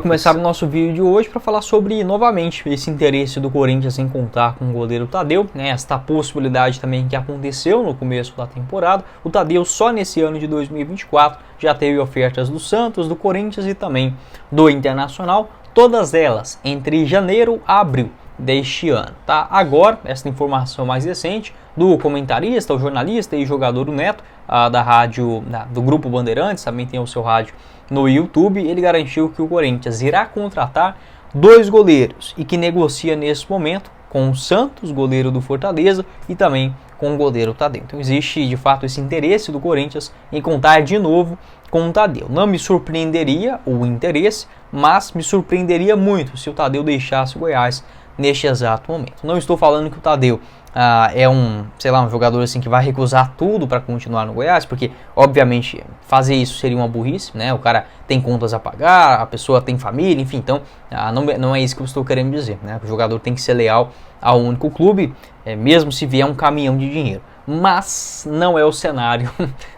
Começar o nosso vídeo de hoje para falar sobre, novamente, esse interesse do Corinthians em contar com o goleiro Tadeu, né? Esta possibilidade também que aconteceu no começo da temporada. O Tadeu só nesse ano de 2024 já teve ofertas do Santos, do Corinthians e também do Internacional, todas elas entre janeiro a abril deste ano, tá? Agora, essa informação mais recente do comentarista, o jornalista e jogador o Neto, da rádio, do Grupo Bandeirantes, também tem o seu rádio no YouTube, ele garantiu que o Corinthians irá contratar 2 goleiros e que negocia nesse momento com o Santos, goleiro do Fortaleza, e também com o goleiro Tadeu. Então existe de fato esse interesse do Corinthians em contar de novo com o Tadeu. Não me surpreenderia o interesse, mas me surpreenderia muito se o Tadeu deixasse o Goiás neste exato momento. Não estou falando que o Tadeu é um jogador assim que vai recusar tudo para continuar no Goiás, porque obviamente fazer isso seria uma burrice, né? O cara tem contas a pagar, a pessoa tem família, enfim, então não é isso que eu estou querendo dizer, né? O jogador tem que ser leal ao único clube, mesmo se vier um caminhão de dinheiro. Mas não é o cenário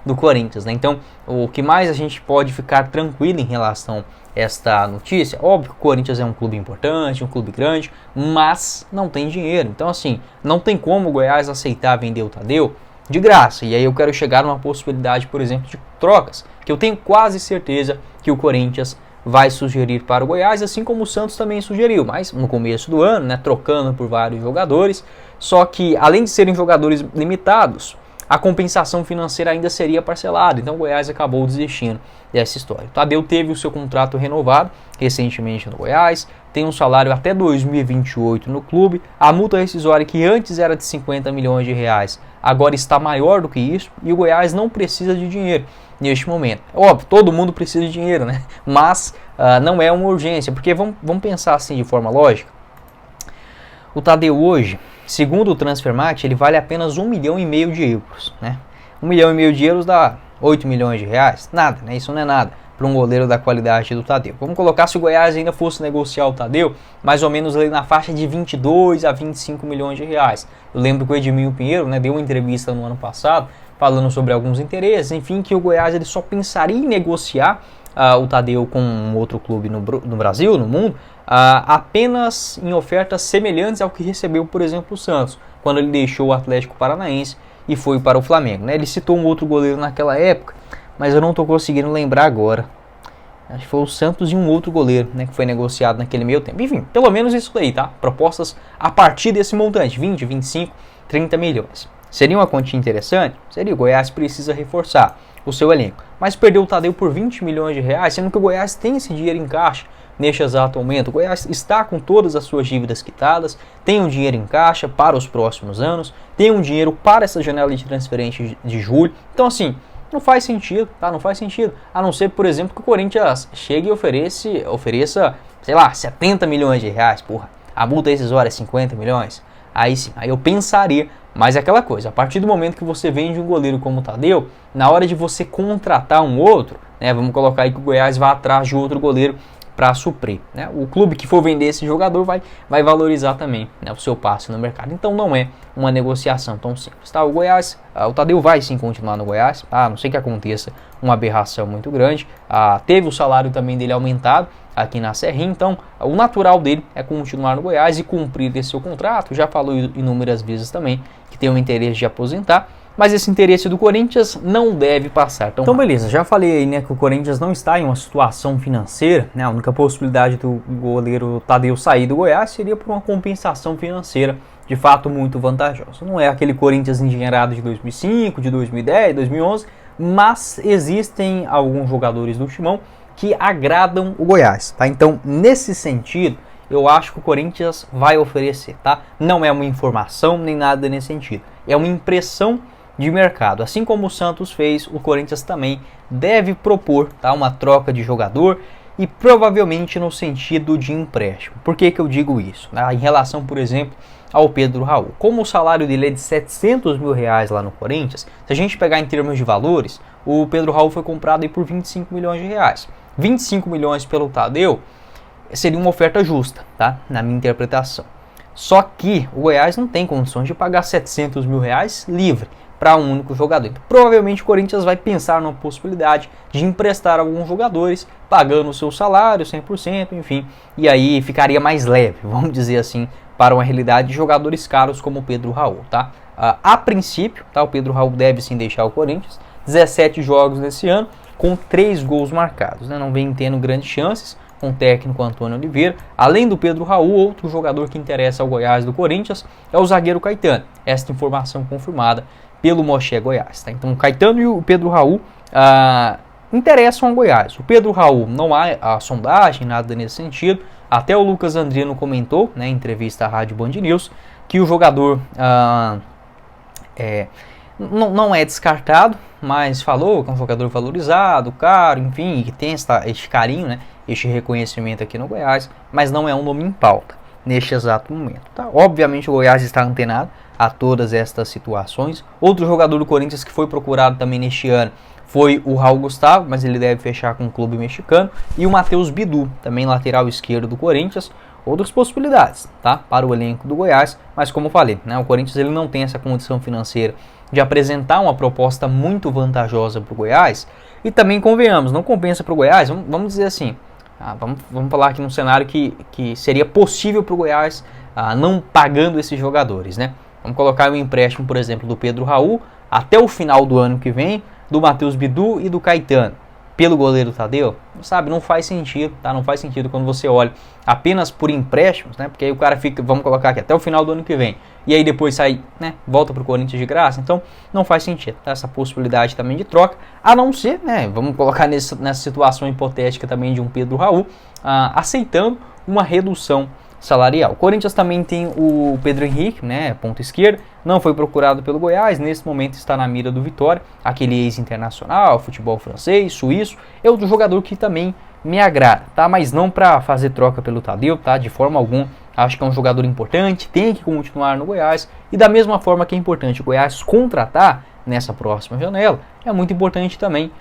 do Corinthians, né? Então, o que mais a gente pode ficar tranquilo em relação a esta notícia? Óbvio que o Corinthians é um clube importante, um clube grande, mas não tem dinheiro. Então, assim, não tem como o Goiás aceitar vender o Tadeu de graça. E aí eu quero chegar numa possibilidade, por exemplo, de trocas, que eu tenho quase certeza que o Corinthians vai sugerir para o Goiás, assim como o Santos também sugeriu, mas no começo do ano, né, trocando por vários jogadores. Só que, além de serem jogadores limitados, a compensação financeira ainda seria parcelada, então o Goiás acabou desistindo dessa história. O Tadeu teve o seu contrato renovado recentemente no Goiás, tem um salário até 2028 no clube, a multa rescisória que antes era de 50 milhões de reais, agora está maior do que isso, e o Goiás não precisa de dinheiro neste momento. Óbvio, todo mundo precisa de dinheiro, né? Mas não é uma urgência, porque vamos pensar assim de forma lógica. O Tadeu hoje, segundo o Transfermarkt, ele vale apenas 1,5 milhão de euros, né? 1,5 milhão de euros dá 8 milhões de reais? Nada, né? Isso não é nada para um goleiro da qualidade do Tadeu. Vamos colocar se o Goiás ainda fosse negociar o Tadeu, mais ou menos ali na faixa de 22 a 25 milhões de reais. Eu lembro que o Edmilson Pinheiro, né, deu uma entrevista no ano passado, falando sobre alguns interesses, enfim, que o Goiás ele só pensaria em negociar o Tadeu com um outro clube no Brasil, no mundo, apenas em ofertas semelhantes ao que recebeu, por exemplo, o Santos, quando ele deixou o Atlético Paranaense e foi para o Flamengo, né? Ele citou um outro goleiro naquela época, mas eu não estou conseguindo lembrar agora. Acho que foi o Santos e um outro goleiro, né, que foi negociado naquele meio tempo. Enfim, pelo menos isso aí, tá? Propostas a partir desse montante, 20, 25, 30 milhões. Seria uma quantia interessante? Seria. O Goiás precisa reforçar o seu elenco. Mas perdeu o Tadeu por 20 milhões de reais, sendo que o Goiás tem esse dinheiro em caixa neste exato momento. O Goiás está com todas as suas dívidas quitadas, tem um dinheiro em caixa para os próximos anos, tem um dinheiro para essa janela de transferência de julho. Então, assim, não faz sentido, tá? Não faz sentido. A não ser, por exemplo, que o Corinthians chegue e ofereça, sei lá, 70 milhões de reais. Porra, a multa rescisória é 50 milhões. Aí sim, aí eu pensaria. Mas é aquela coisa, a partir do momento que você vende um goleiro como o Tadeu, na hora de você contratar um outro, né, vamos colocar aí que o Goiás vá atrás de outro goleiro para suprir, né? O clube que for vender esse jogador vai valorizar também, né, o seu passe no mercado. Então não é uma negociação tão simples, tá? O Goiás, o Tadeu vai sim continuar no Goiás, tá? A não sei que aconteça uma aberração muito grande. Teve o salário também dele aumentado aqui na Serrinha, então o natural dele é continuar no Goiás e cumprir esse seu contrato. Já falou inúmeras vezes também que tem o interesse de aposentar, mas esse interesse do Corinthians não deve passar tão rápido. Beleza, já falei aí, né, que o Corinthians não está em uma situação financeira, né? A única possibilidade do goleiro Tadeu sair do Goiás seria por uma compensação financeira de fato muito vantajosa. Não é aquele Corinthians endinheirado de 2005, de 2010, 2011, mas existem alguns jogadores do Timão que agradam o Goiás, tá? Então, nesse sentido, eu acho que o Corinthians vai oferecer, tá? Não é uma informação nem nada nesse sentido. É uma impressão de mercado. Assim como o Santos fez, o Corinthians também deve propor, tá, uma troca de jogador e provavelmente no sentido de empréstimo. Por que eu digo isso? Em relação, por exemplo, ao Pedro Raul. Como o salário dele é de 700 mil reais lá no Corinthians, se a gente pegar em termos de valores, o Pedro Raul foi comprado aí por 25 milhões de reais. 25 milhões pelo Tadeu seria uma oferta justa, tá? Na minha interpretação. Só que o Goiás não tem condições de pagar 700 mil reais livre para um único jogador. Então, provavelmente o Corinthians vai pensar na possibilidade de emprestar alguns jogadores, pagando o seu salário 100%, enfim, e aí ficaria mais leve, vamos dizer assim, para uma realidade de jogadores caros como o Pedro Raul, tá? A princípio, tá, o Pedro Raul deve sim deixar o Corinthians, 17 jogos nesse ano, com 3 gols marcados, né? Não vem tendo grandes chances com o técnico Antônio Oliveira. Além do Pedro Raul, outro jogador que interessa ao Goiás do Corinthians é o zagueiro Caetano. Esta informação confirmada pelo Moché Goiás. Tá? Então o Caetano e o Pedro Raul interessam ao Goiás. O Pedro Raul não há a sondagem, nada nesse sentido. Até o Lucas Andriano comentou, né, em entrevista à Rádio Band News, que o jogador não é descartado, mas falou que é um jogador valorizado, caro, enfim, que tem este carinho, né, este reconhecimento aqui no Goiás, mas não é um nome em pauta neste exato momento. Tá? Obviamente o Goiás está antenado a todas estas situações. Outro jogador do Corinthians que foi procurado também neste ano foi o Raul Gustavo, mas ele deve fechar com o clube mexicano, e o Matheus Bidu, também lateral esquerdo do Corinthians. Outras possibilidades, tá, para o elenco do Goiás, mas como eu falei, né, o Corinthians ele não tem essa condição financeira de apresentar uma proposta muito vantajosa para o Goiás, e também convenhamos, não compensa para o Goiás, vamos dizer assim, vamos falar aqui num cenário que seria possível para o Goiás não pagando esses jogadores, né? Vamos colocar um empréstimo, por exemplo, do Pedro Raul até o final do ano que vem, do Matheus Bidu e do Caetano, pelo goleiro Tadeu, sabe, não faz sentido, tá? Não faz sentido quando você olha apenas por empréstimos, né? Porque aí o cara fica, vamos colocar aqui, até o final do ano que vem, e aí depois sai, né, volta pro Corinthians de graça, então não faz sentido, tá? Essa possibilidade também de troca, a não ser, né, vamos colocar nessa situação hipotética também de um Pedro Raul, aceitando uma redução salarial. O Corinthians também tem o Pedro Henrique, né, ponta esquerda, não foi procurado pelo Goiás, nesse momento está na mira do Vitória, aquele ex-internacional, futebol francês, suíço, é outro jogador que também me agrada, tá? Mas não para fazer troca pelo Tadeu, tá? De forma alguma, acho que é um jogador importante, tem que continuar no Goiás, e da mesma forma que é importante o Goiás contratar nessa próxima janela, é muito importante também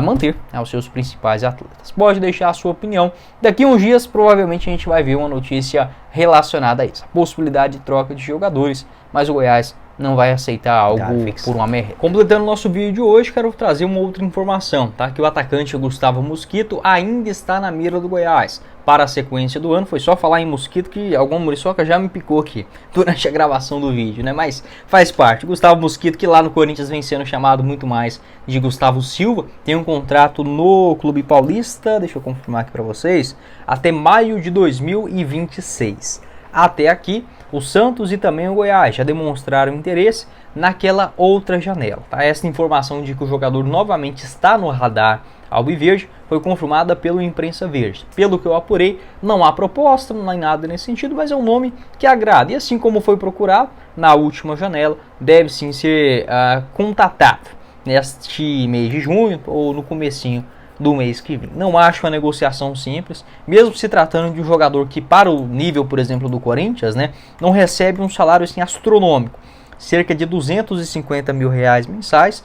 manter, né, os seus principais atletas. Pode deixar a sua opinião. Daqui a uns dias, provavelmente, a gente vai ver uma notícia relacionada a isso. A possibilidade de troca de jogadores, mas o Goiás não vai aceitar algo por uma merreca. Completando o nosso vídeo de hoje, quero trazer uma outra informação, tá? Que o atacante Gustavo Mosquito ainda está na mira do Goiás para a sequência do ano. Foi só falar em Mosquito que alguma muriçoca já me picou aqui durante a gravação do vídeo, né? Mas faz parte. Gustavo Mosquito, que lá no Corinthians vem sendo chamado muito mais de Gustavo Silva, tem um contrato no Clube Paulista, deixa eu confirmar aqui para vocês, até maio de 2026. Até aqui, o Santos e também o Goiás já demonstraram interesse naquela outra janela. Tá? Essa informação de que o jogador novamente está no radar alviverde foi confirmada pelo Imprensa Verde. Pelo que eu apurei, não há proposta, não há nada nesse sentido, mas é um nome que agrada. E assim como foi procurado na última janela, deve sim ser contatado neste mês de junho ou no comecinho do mês que vem. Não acho uma negociação simples, mesmo se tratando de um jogador que, para o nível, por exemplo, do Corinthians, né, não recebe um salário assim astronômico, cerca de 250 mil reais mensais.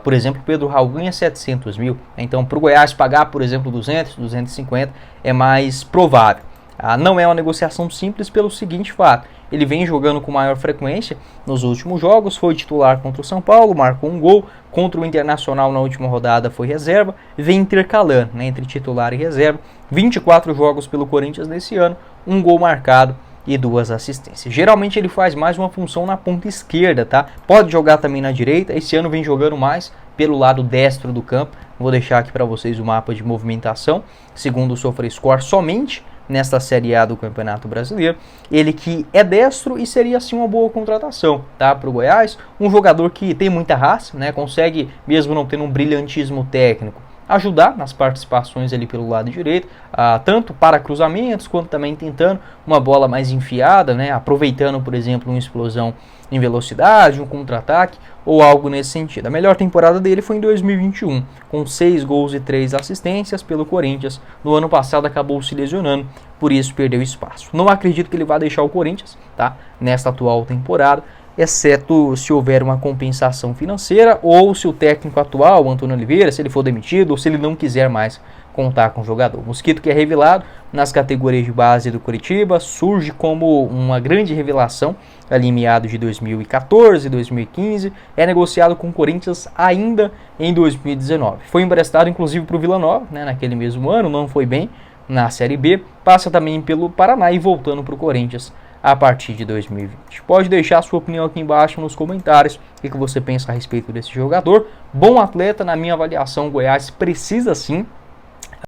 Por exemplo, o Pedro Raul ganha 700 mil, então para o Goiás pagar, por exemplo, 200, 250 é mais provável. Não é uma negociação simples pelo seguinte fato: ele vem jogando com maior frequência nos últimos jogos, foi titular contra o São Paulo, marcou um gol, contra o Internacional na última rodada foi reserva, vem intercalando, né, entre titular e reserva, 24 jogos pelo Corinthians nesse ano, um gol marcado e 2 assistências. Geralmente ele faz mais uma função na ponta esquerda, tá? Pode jogar também na direita, esse ano vem jogando mais pelo lado destro do campo. Vou deixar aqui para vocês o mapa de movimentação, segundo o SofaScore, somente nesta Série A do Campeonato Brasileiro. Ele que é destro e seria assim uma boa contratação, tá, para o Goiás. Um jogador que tem muita raça, né, consegue, mesmo não tendo um brilhantismo técnico, ajudar nas participações ali pelo lado direito, tanto para cruzamentos, quanto também tentando uma bola mais enfiada, né, aproveitando, por exemplo, uma explosão em velocidade, um contra-ataque ou algo nesse sentido. A melhor temporada dele foi em 2021, com 6 gols e 3 assistências pelo Corinthians. No ano passado acabou se lesionando, por isso perdeu espaço. Não acredito que ele vá deixar o Corinthians, tá, nesta atual temporada, exceto se houver uma compensação financeira ou se o técnico atual, o Antônio Oliveira, se ele for demitido ou se ele não quiser mais contar com o jogador. Mosquito, que é revelado nas categorias de base do Coritiba, surge como uma grande revelação ali em meados de 2014, 2015, é negociado com o Corinthians ainda em 2019. Foi emprestado inclusive para o Vila Nova, né, naquele mesmo ano, não foi bem na Série B, passa também pelo Paraná e voltando para o Corinthians a partir de 2020. Pode deixar a sua opinião aqui embaixo nos comentários, o que você pensa a respeito desse jogador. Bom atleta, na minha avaliação, o Goiás precisa sim